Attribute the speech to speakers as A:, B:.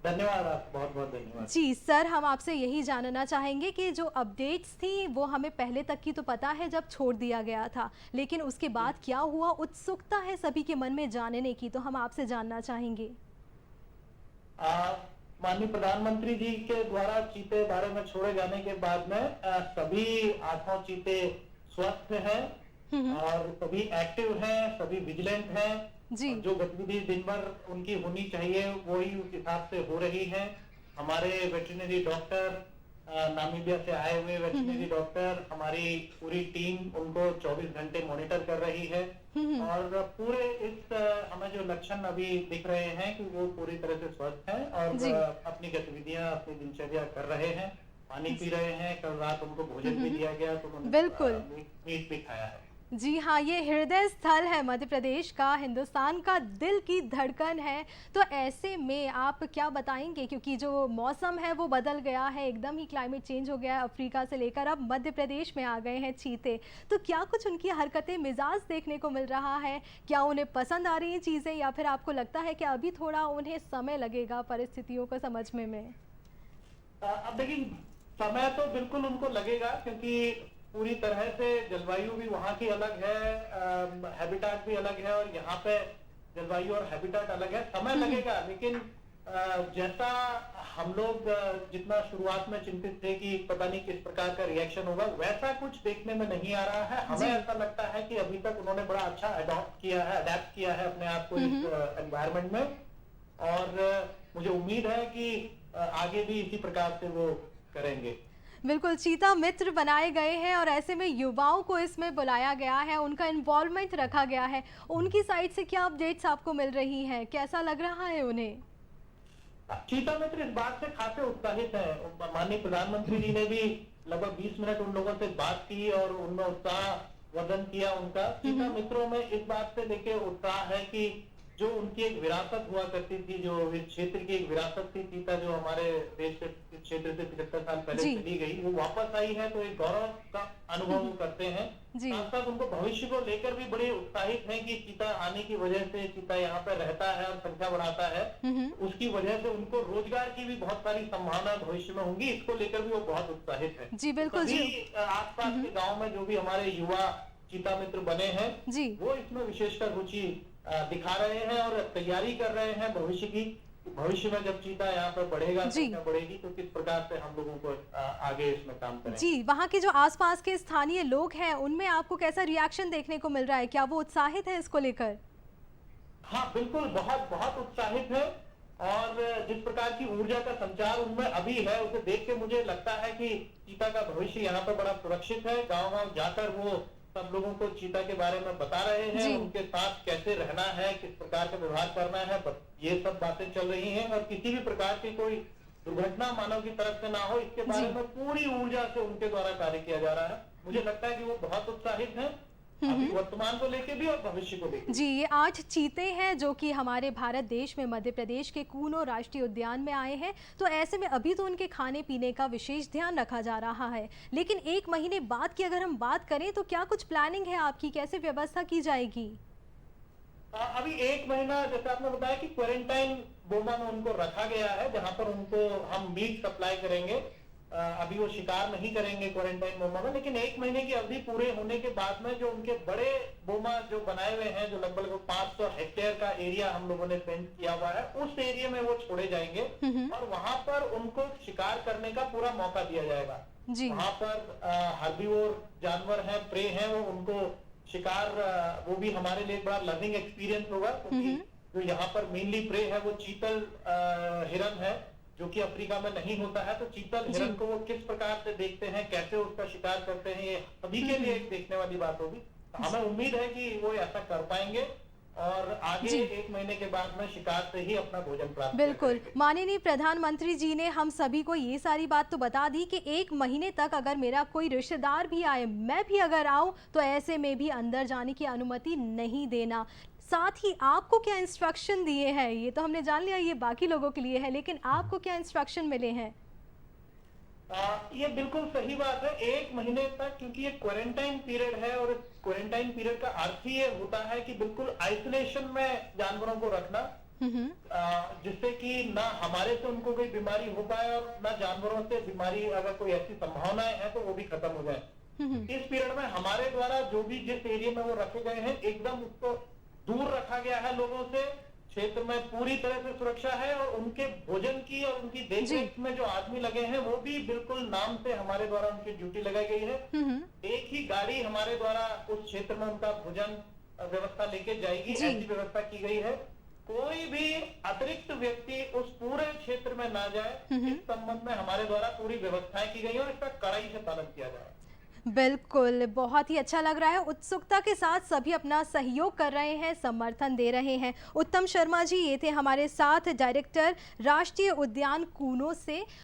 A: धन्यवाद, आप बहुत बहुत धन्यवाद।
B: जी सर, हम आपसे यही जानना चाहेंगे कि जो अपडेट्स थी वो हमें पहले तक की तो पता है जब छोड़ दिया गया था, लेकिन उसके
A: जी।
B: बाद क्या हुआ, उत्सुकता है सभी के मन में जानने की, तो हम आपसे जानना चाहेंगे।
A: माननीय प्रधानमंत्री जी के द्वारा चीते बारे में छोड़े जाने के बाद में सभी 8 चीते स्वस्थ हैं
B: हम्म।
A: और सभी एक्टिव हैं, सभी विजिलेंट हैं
B: जी।
A: और जो गतिविधि दिन भर उनकी होनी चाहिए वही उस हिसाब से हो रही है। हमारे वेटरनरी डॉक्टर, नामीबिया से आए हुए वेटरनरी डॉक्टर, हमारी पूरी टीम उनको 24 घंटे मॉनिटर कर रही है और पूरे इस हमें जो लक्षण अभी दिख रहे हैं कि वो पूरी तरह से स्वस्थ हैं और
B: जी।
A: अपनी गतिविधियां, अपनी दिनचर्या कर रहे हैं, पानी पी रहे हैं। कल रात उनको भोजन भी दिया गया तो उन्होंने
B: बिल्कुल।
A: मीट भी खाया है।
B: जी हाँ, ये हृदय स्थल है मध्य प्रदेश का, हिंदुस्तान का दिल की धड़कन है। तो ऐसे में आप क्या बताएंगे, क्योंकि जो मौसम है वो बदल गया है, एकदम ही क्लाइमेट चेंज हो गया है, अफ्रीका से लेकर अब मध्य प्रदेश में आ गए हैं चीते, तो क्या कुछ उनकी हरकतें, मिजाज देखने को मिल रहा है? क्या उन्हें पसंद आ रही हैं चीज़ें, या फिर आपको लगता है कि अभी थोड़ा उन्हें समय लगेगा परिस्थितियों को समझने में?
A: अब देखिए, समय तो बिल्कुल उनको लगेगा क्योंकि पूरी तरह से जलवायु भी वहाँ की अलग है, हैबिटाट भी अलग है और यहाँ पे जलवायु और हैबिटाट अलग है। समय लगेगा, लेकिन जैसा हम लोग जितना शुरुआत में चिंतित थे कि पता नहीं किस प्रकार का रिएक्शन होगा, वैसा कुछ देखने में नहीं आ रहा है। हमें ऐसा लगता है कि अभी तक उन्होंने बड़ा अच्छा अडॉप्ट किया है अपने आप को इस एनवायरनमेंट में और मुझे उम्मीद है कि आगे भी इसी प्रकार से वो करेंगे।
B: बिल्कुल, चीता मित्र बनाए गए हैं और ऐसे में युवाओं को इसमें बुलाया गया है, उनका इन्वॉल्वमेंट रखा गया है। उनकी साइड से क्या अपडेट्स आपको मिल रही हैं, कैसा लग रहा है उन्हें?
A: चीता मित्र इस बात से खासे उत्साहित है। माननीय प्रधानमंत्री जी ने भी लगभग 20 मिनट उन लोगों से बात की और उनमें उत्साह वर्धन किया उनका। चीता मित्रों में इस बात से लेके उत्साह है कि जो उनकी एक विरासत हुआ करती थी, जो इस क्षेत्र की एक विरासत थी, चीता जो हमारे देश के क्षेत्र से 75 साल पहले चली गई, वो वापस आई है, तो एक गौरव का अनुभव वो करते हैं। साथ साथ उनको भविष्य को लेकर भी बड़े उत्साहित हैं कि चीता आने की वजह से, चीता यहाँ पर रहता है और संख्या बढ़ाता है, उसकी वजह से उनको रोजगार की भी बहुत सारी संभावना भविष्य में होंगी, इसको लेकर भी वो बहुत उत्साहित है।
B: जी बिल्कुल।
A: आसपास के गाँव में जो भी हमारे युवा चीता मित्र बने हैं, वो इसमें विशेषकर रुचि दिखा रहे हैं और तैयारी कर रहे हैं भविष्य की। भविष्य में जब चीता यहाँ पर बढ़ेगा, संख्या बढ़ेगी, तो किस प्रकार से हम लोगों को आगे इसमें काम करें।
B: जी, वहाँ के जो आसपास के स्थानीय लोग हैं, उनमें आपको कैसा रिएक्शन देखने को मिल रहा है? क्या वो उत्साहित है इसको लेकर?
A: हाँ बिल्कुल, बहुत बहुत उत्साहित है और जिस प्रकार की ऊर्जा का संचार उनमें अभी है, उसे देख के मुझे लगता है कि चीता का भविष्य यहाँ पर बड़ा सुरक्षित है। गाँव-गाँव जाकर वो सब लोगों को चीता के बारे में बता रहे हैं, उनके साथ कैसे रहना है, किस प्रकार का व्यवहार करना है, ये सब बातें चल रही हैं और किसी भी प्रकार की कोई दुर्घटना मानव की तरफ से ना हो, इसके बारे में पूरी ऊर्जा से उनके द्वारा कार्य किया जा रहा है। मुझे लगता है कि वो बहुत उत्साहित हैं, अभी वर्तमान को लेके भी और भविष्य को लेके।
B: जी, ये 8 चीते हैं जो कि हमारे भारत देश में मध्य प्रदेश के कूनो राष्ट्रीय उद्यान में आए हैं। तो ऐसे में अभी तो उनके खाने पीने का विशेष ध्यान रखा जा रहा है, लेकिन 1 महीने बाद की अगर हम बात करें तो क्या कुछ प्लानिंग है आपकी, कैसे व्यवस्था की जाएगी?
A: अभी 1 महीना जैसे आपने बताया कि क्वारंटाइन बोमा में उनको रखा गया है, जहां पर उनको हम मीट सप्लाई करेंगे। अभी वो शिकार नहीं करेंगे क्वारंटाइन बोमा में, लेकिन 1 महीने की अवधि पूरे होने के बाद में जो उनके बड़े बोमा जो बनाए हुए हैं, जो लगभग 500 हेक्टेयर का एरिया हम लोगों ने फेंस किया हुआ है, उस एरिया में वो छोड़े जाएंगे और वहां पर उनको शिकार करने का पूरा मौका दिया जाएगा। वहां पर हर्बीवोर जानवर है, प्रे है, वो उनको शिकार, वो भी हमारे लिए बड़ा लर्निंग एक्सपीरियंस होगा, क्योंकि जो यहाँ पर मेनली प्रे है वो चीतल हिरन है, जो कि अफ्रीका में नहीं होता है। तो चीतल हिरन को वो किस प्रकार से देखते हैं, कैसे उसका शिकार करते हैं, ये सभी के लिए एक देखने वाली बात होगी। हमें उम्मीद है कि वो ऐसा कर पाएंगे और आगे 1 महीने के बाद में शिकार से ही अपना भोजन प्राप्त
B: बिल्कुल। माननीय प्रधानमंत्री जी ने हम सभी को ये सारी बात तो बता दी कि 1 महीने तक अगर मेरा कोई रिश्तेदार भी आए, मैं भी अगर आऊं, तो ऐसे में भी अंदर जाने की अनुमति नहीं देना। साथ ही आपको क्या इंस्ट्रक्शन दिए हैं, ये तो हमने जान लिया, ये बाकी लोगों के लिए है, लेकिन आपको क्या इंस्ट्रक्शन मिले हैं?
A: ये बिल्कुल सही बात है। 1 महीने तक, क्योंकि ये क्वारंटाइन पीरियड है और क्वारंटाइन पीरियड का अर्थ ही ये होता है कि बिल्कुल आइसोलेशन में जानवरों को रखना। जिससे कि ना हमारे से उनको कोई बीमारी हो पाए और ना जानवरों से बीमारी, अगर कोई ऐसी संभावनाएं है तो वो भी खत्म हो जाए। इस पीरियड में हमारे द्वारा जो भी जिस एरिया में वो रखे गए हैं एकदम उसको दूर रखा गया है लोगों से। क्षेत्र में पूरी तरह से सुरक्षा है और उनके भोजन की और उनकी देखरेख में जो आदमी लगे हैं वो भी बिल्कुल नाम से हमारे द्वारा उनकी ड्यूटी लगाई गई है। एक ही गाड़ी हमारे द्वारा उस क्षेत्र में उनका भोजन व्यवस्था लेके जाएगी, ऐसी व्यवस्था की गई है। कोई भी अतिरिक्त व्यक्ति उस पूरे क्षेत्र में ना जाए, इस संबंध में हमारे द्वारा पूरी व्यवस्थाएं की गई है और इसका कड़ाई से पालन किया जाए।
B: बिल्कुल, बहुत ही अच्छा लग रहा है। उत्सुकता के साथ सभी अपना सहयोग कर रहे हैं, समर्थन दे रहे हैं। उत्तम शर्मा जी ये थे हमारे साथ, डायरेक्टर राष्ट्रीय उद्यान कूनो से।